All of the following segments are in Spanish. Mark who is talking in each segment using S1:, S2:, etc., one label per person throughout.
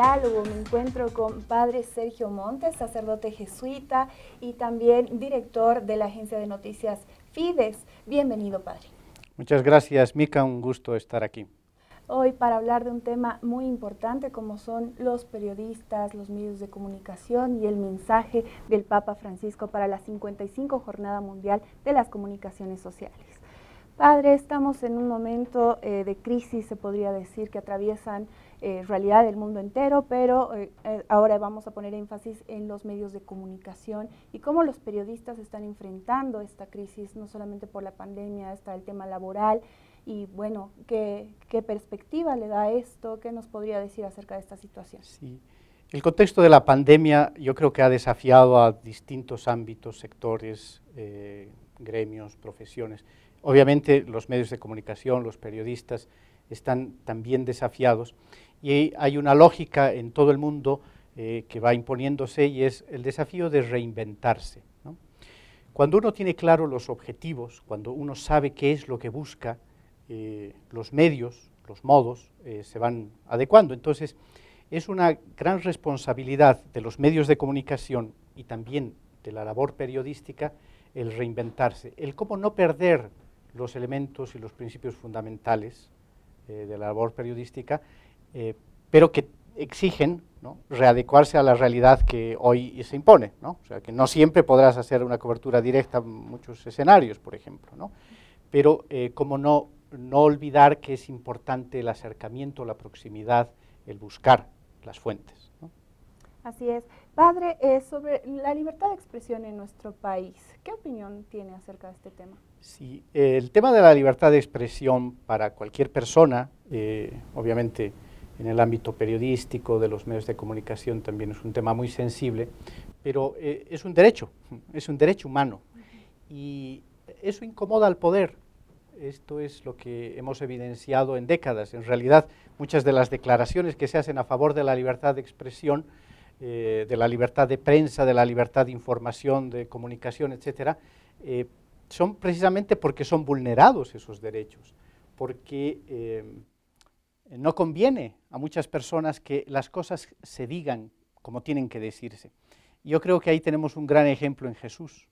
S1: diálogo me encuentro con Padre Sergio Montes, sacerdote jesuita y también director de la agencia de noticias Fides. Bienvenido, Padre.
S2: Muchas gracias, Mica, un gusto estar aquí.
S1: Hoy para hablar de un tema muy importante como son los periodistas, los medios de comunicación y el mensaje del Papa Francisco para la 55 Jornada Mundial de las Comunicaciones Sociales. Padre, estamos en un momento de crisis, se podría decir, que atraviesan realidad del mundo entero, pero ahora vamos a poner énfasis en los medios de comunicación y cómo los periodistas están enfrentando esta crisis, no solamente por la pandemia, está el tema laboral. Y bueno, ¿qué perspectiva le da esto? ¿Qué nos podría decir acerca de esta situación?
S2: Sí. El contexto de la pandemia yo creo que ha desafiado a distintos ámbitos, sectores, gremios, profesiones. Obviamente los medios de comunicación, los periodistas están también desafiados y hay una lógica en todo el mundo que va imponiéndose y es el desafío de reinventarse, ¿no? Cuando uno tiene claro los objetivos, cuando uno sabe qué es lo que busca, los medios, los modos se van adecuando. Entonces, es una gran responsabilidad de los medios de comunicación y también de la labor periodística el reinventarse, el cómo no perder los elementos y los principios fundamentales de la labor periodística, pero que exigen, ¿no?, readecuarse a la realidad que hoy se impone, ¿no? O sea, que no siempre podrás hacer una cobertura directa en muchos escenarios, por ejemplo, ¿no? Pero como no olvidar que es importante el acercamiento, la proximidad, el buscar las fuentes, ¿no?
S1: Así es. Padre, sobre la libertad de expresión en nuestro país, ¿qué opinión tiene acerca de este tema?
S2: Sí, el tema de la libertad de expresión para cualquier persona, obviamente en el ámbito periodístico, de los medios de comunicación también es un tema muy sensible, pero es un derecho humano, y eso incomoda al poder. Esto es lo que hemos evidenciado en décadas. En realidad, muchas de las declaraciones que se hacen a favor de la libertad de expresión, de la libertad de prensa, de la libertad de información, de comunicación, etcétera, son precisamente porque son vulnerados esos derechos, porque no conviene a muchas personas que las cosas se digan como tienen que decirse. Yo creo que ahí tenemos un gran ejemplo en Jesús,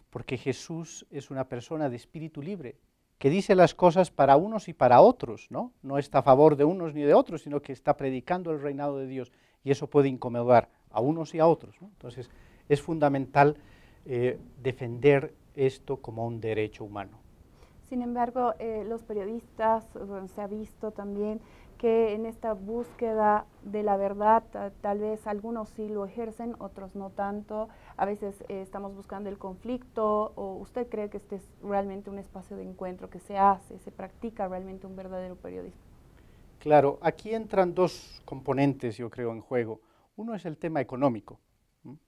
S2: porque Jesús es una persona de espíritu libre, que dice las cosas para unos y para otros, ¿no? No está a favor de unos ni de otros, sino que está predicando el reinado de Dios, y eso puede incomodar a unos y a otros, ¿no? Entonces, es fundamental defender esto como un derecho humano.
S1: Sin embargo, los periodistas, se ha visto también que en esta búsqueda de la verdad, tal vez algunos sí lo ejercen, otros no tanto. A veces estamos buscando el conflicto, o ¿usted cree que este es realmente un espacio de encuentro que se practica realmente un verdadero periodismo?
S2: Claro, aquí entran dos componentes, yo creo, en juego. Uno es el tema económico, ¿no?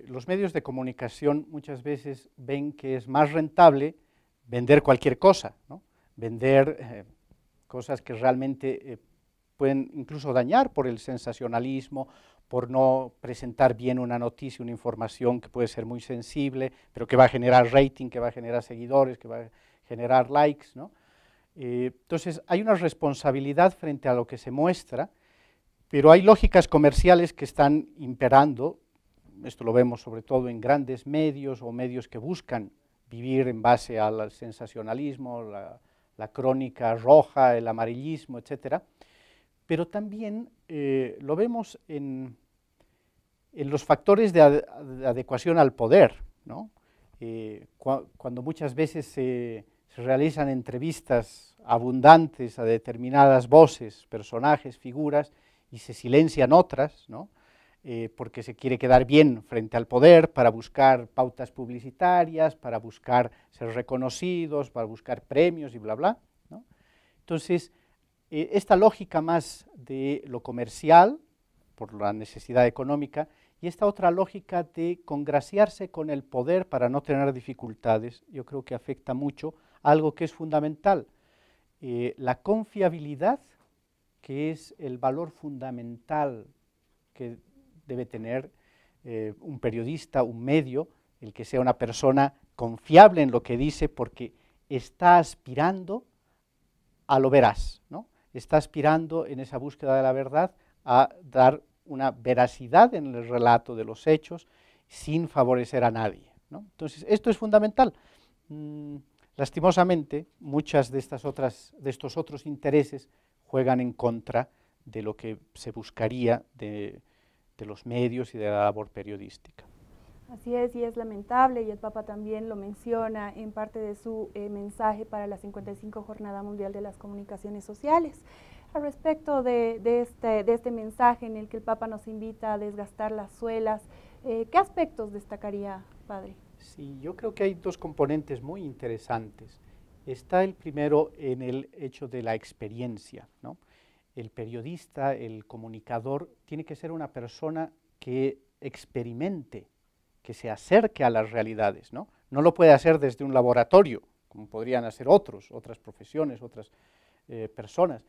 S2: Los medios de comunicación muchas veces ven que es más rentable vender cualquier cosa, ¿no? Vender cosas que realmente pueden incluso dañar por el sensacionalismo, por no presentar bien una noticia, una información que puede ser muy sensible, pero que va a generar rating, que va a generar seguidores, que va a generar likes, ¿no? Entonces hay una responsabilidad frente a lo que se muestra, pero hay lógicas comerciales que están imperando. Esto lo vemos sobre todo en grandes medios o medios que buscan vivir en base al sensacionalismo, la crónica roja, el amarillismo, etcétera. Pero también lo vemos en los factores de adecuación al poder, ¿no? Cuando muchas veces se realizan entrevistas abundantes a determinadas voces, personajes, figuras, y se silencian otras, ¿no? Porque se quiere quedar bien frente al poder para buscar pautas publicitarias, para buscar ser reconocidos, para buscar premios y bla, bla, ¿no? Entonces, esta lógica más de lo comercial, por la necesidad económica, y esta otra lógica de congraciarse con el poder para no tener dificultades, yo creo que afecta mucho algo que es fundamental, la confiabilidad, que es el valor fundamental que debe tener un periodista, un medio, el que sea una persona confiable en lo que dice, porque está aspirando a lo veraz, ¿no? Está aspirando en esa búsqueda de la verdad a dar una veracidad en el relato de los hechos sin favorecer a nadie, ¿no? Entonces, esto es fundamental. Lastimosamente, muchas de estos otros intereses juegan en contra de lo que se buscaría de los medios y de la labor periodística.
S1: Así es, y es lamentable, y el Papa también lo menciona en parte de su mensaje para la 55 Jornada Mundial de las Comunicaciones Sociales. Al respecto de este mensaje en el que el Papa nos invita a desgastar las suelas, ¿qué aspectos destacaría, Padre?
S2: Sí, yo creo que hay dos componentes muy interesantes. Está el primero en el hecho de la experiencia, ¿no? El periodista, el comunicador, tiene que ser una persona que experimente, que se acerque a las realidades, ¿no? No lo puede hacer desde un laboratorio, como podrían hacer otras profesiones, otras personas.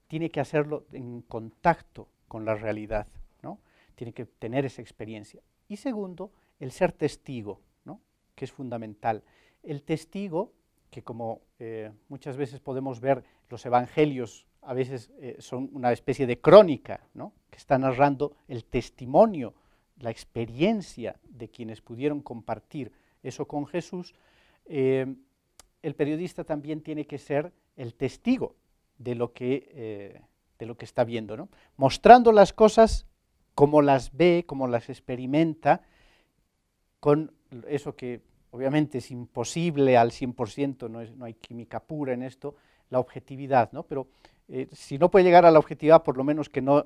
S2: Tiene que hacerlo en contacto con la realidad, ¿no? Tiene que tener esa experiencia. Y segundo, el ser testigo, ¿no? Que es fundamental. El testigo, que como muchas veces podemos ver, los evangelios a veces son una especie de crónica, ¿no? Que está narrando el testimonio, la experiencia de quienes pudieron compartir eso con Jesús. El periodista también tiene que ser el testigo de lo que está viendo, ¿no? Mostrando las cosas como las ve, como las experimenta, con eso que obviamente es imposible al 100%, no hay química pura en esto, la objetividad, ¿no? Pero si no puede llegar a la objetividad, por lo menos que no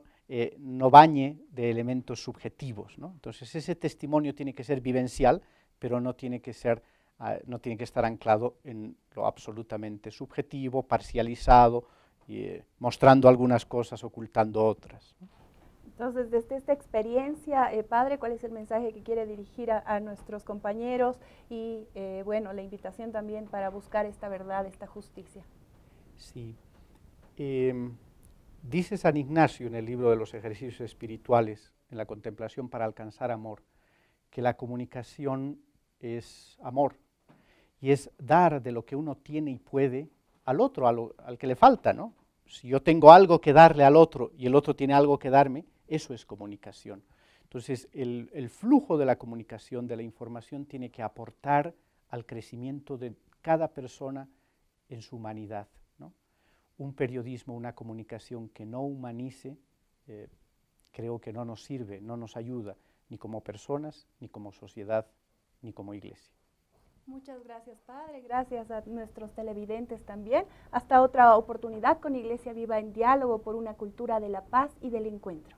S2: bañe de elementos subjetivos, ¿no? Entonces ese testimonio tiene que ser vivencial, pero no tiene que estar anclado en lo absolutamente subjetivo, parcializado, mostrando algunas cosas, ocultando otras, ¿no?
S1: Entonces, desde esta experiencia, Padre, ¿cuál es el mensaje que quiere dirigir a nuestros compañeros? Y, bueno, la invitación también para buscar esta verdad, esta justicia.
S2: Sí. Dice San Ignacio en el libro de los ejercicios espirituales, en la contemplación para alcanzar amor, que la comunicación es amor, y es dar de lo que uno tiene y puede al otro, al que le falta, ¿no? Si yo tengo algo que darle al otro y el otro tiene algo que darme, eso es comunicación. Entonces, el flujo de la comunicación, de la información, tiene que aportar al crecimiento de cada persona en su humanidad, ¿no? Un periodismo, una comunicación que no humanice, creo que no nos sirve, no nos ayuda, ni como personas, ni como sociedad, ni como iglesia.
S1: Muchas gracias, Padre. Gracias a nuestros televidentes también. Hasta otra oportunidad con Iglesia Viva en Diálogo por una cultura de la paz y del encuentro.